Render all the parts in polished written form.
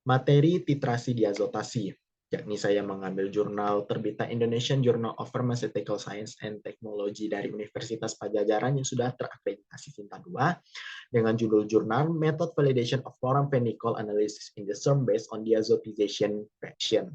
materi titrasi diazotasi, yakni saya mengambil jurnal terbitan Indonesian Journal of Pharmaceutical Science and Technology dari Universitas Padjadjaran yang sudah terakreditasi Sinta 2 dengan judul jurnal Method Validation of Chloramphenicol Analysis in the Serum Based on Diazotization Reaction.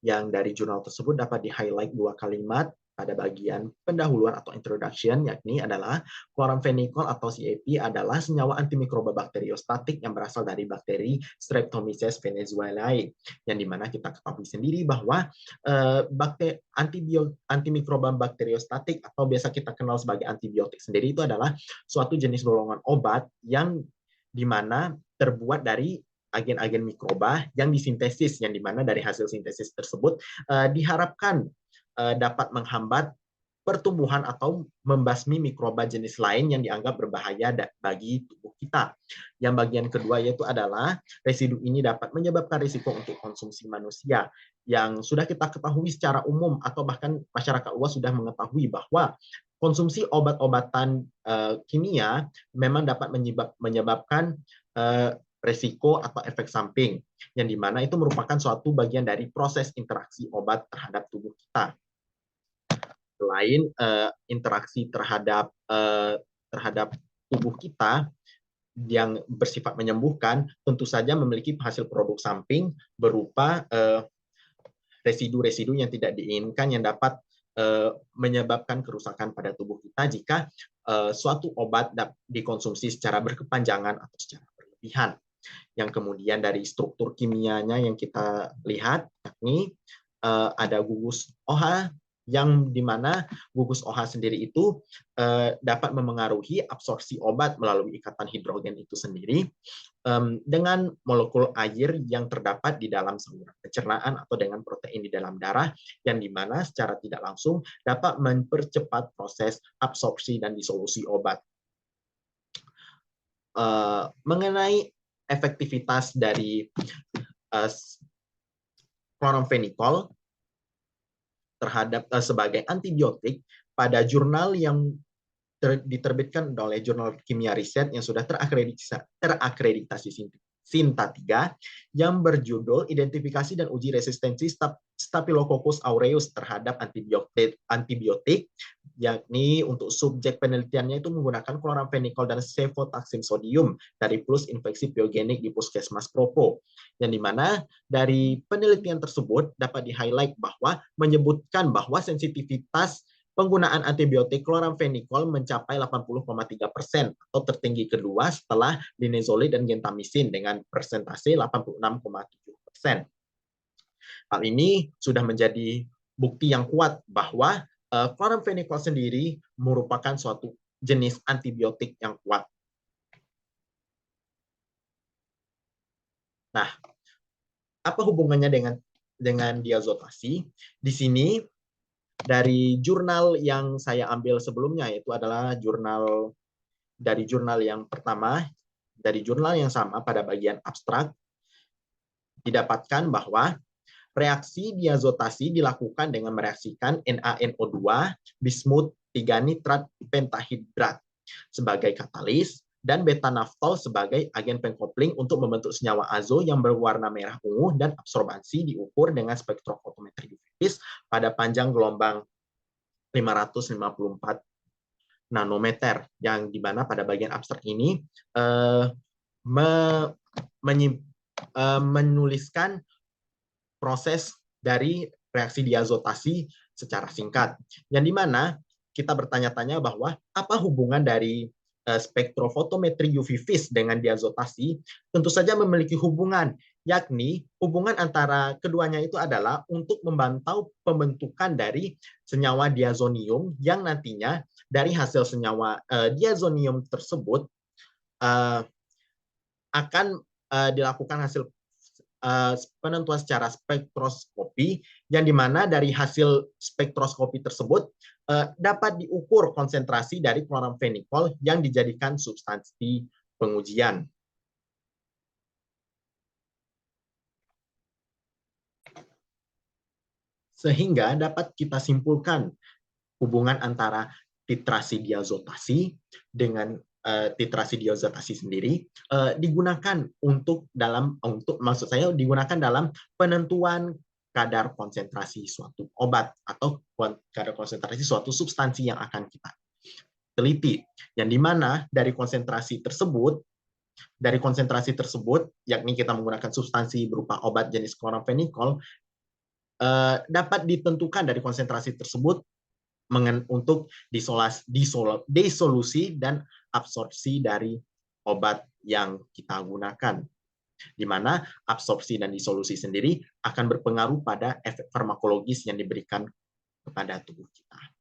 Yang dari jurnal tersebut dapat di-highlight dua kalimat pada bagian pendahuluan atau introduction, yakni adalah chloramphenicol atau CAP adalah senyawa antimikroba bakteriostatik yang berasal dari bakteri Streptomyces venezuelae, yang dimana kita ketahui sendiri bahwa antimikroba bakteriostatik atau biasa kita kenal sebagai antibiotik sendiri itu adalah suatu jenis golongan obat yang dimana terbuat dari agen-agen mikroba yang disintesis, yang dimana dari hasil sintesis tersebut diharapkan dapat menghambat pertumbuhan atau membasmi mikroba jenis lain yang dianggap berbahaya bagi tubuh kita. Yang bagian kedua yaitu adalah residu ini dapat menyebabkan risiko untuk konsumsi manusia. Yang sudah kita ketahui secara umum atau bahkan masyarakat luas sudah mengetahui bahwa konsumsi obat-obatan kimia memang dapat menyebabkan resiko atau efek samping, yang dimana itu merupakan suatu bagian dari proses interaksi obat terhadap tubuh kita. Selain interaksi terhadap tubuh kita yang bersifat menyembuhkan, tentu saja memiliki hasil produk samping berupa residu-residu yang tidak diinginkan yang dapat menyebabkan kerusakan pada tubuh kita jika suatu obat dikonsumsi secara berkepanjangan atau secara berlebihan. Yang kemudian dari struktur kimianya yang kita lihat, yakni ada gugus OH, yang dimana gugus OH sendiri itu dapat memengaruhi absorpsi obat melalui ikatan hidrogen itu sendiri dengan molekul air yang terdapat di dalam saluran pencernaan atau dengan protein di dalam darah, yang dimana secara tidak langsung dapat mempercepat proses absorpsi dan disolusi obat. Mengenai efektivitas dari chloramphenicol terhadap sebagai antibiotik pada jurnal yang diterbitkan oleh Jurnal Kimia Riset yang sudah terakreditasi Sinta 3 yang berjudul Identifikasi dan Uji Resistensi Staphylococcus aureus terhadap antibiotik, yakni untuk subjek penelitiannya itu menggunakan chloramphenicol dan cefotaxime sodium dari plus infeksi pyogenik di Puskesmas Propo, yang dimana dari penelitian tersebut dapat di-highlight bahwa menyebutkan bahwa sensitivitas penggunaan antibiotik chloramphenicol mencapai 80,3% atau tertinggi kedua setelah linezolid dan gentamisin dengan persentase 86,7%. Hal ini sudah menjadi bukti yang kuat bahwa chloramphenicol sendiri merupakan suatu jenis antibiotik yang kuat. Nah, apa hubungannya dengan diazotasi? Di sini dari jurnal yang saya ambil sebelumnya, yaitu adalah jurnal yang pertama, dari jurnal yang sama pada bagian abstrak, didapatkan bahwa reaksi diazotasi dilakukan dengan mereaksikan NaNO2 bismut 3 nitrat pentahidrat sebagai katalis dan beta-naftol sebagai agen pengkopling untuk membentuk senyawa azo yang berwarna merah ungu, dan absorbansi diukur dengan spektrofotometri UV pada panjang gelombang 554 nanometer, yang dimana pada bagian abstrak ini menuliskan proses dari reaksi diazotasi secara singkat, yang dimana kita bertanya-tanya bahwa apa hubungan dari spektrofotometri UV vis dengan diazotasi. Tentu saja memiliki hubungan, yakni hubungan antara keduanya itu adalah untuk memantau pembentukan dari senyawa diazonium yang nantinya dari hasil senyawa diazonium tersebut akan dilakukan hasil penentuan secara spektroskopi, yang dimana dari hasil spektroskopi tersebut dapat diukur konsentrasi dari chloramphenicol yang dijadikan substansi pengujian. Sehingga dapat kita simpulkan hubungan antara titrasi diazotasi dengan titrasi diazotasi sendiri digunakan maksud saya digunakan dalam penentuan kadar konsentrasi suatu obat atau kadar konsentrasi suatu substansi yang akan kita teliti, yang dimana dari konsentrasi tersebut, yakni kita menggunakan substansi berupa obat jenis kloramfenikol, dapat ditentukan dari konsentrasi tersebut untuk disolusi dan absorpsi dari obat yang kita gunakan, di mana absorpsi dan disolusi sendiri akan berpengaruh pada efek farmakologis yang diberikan kepada tubuh kita.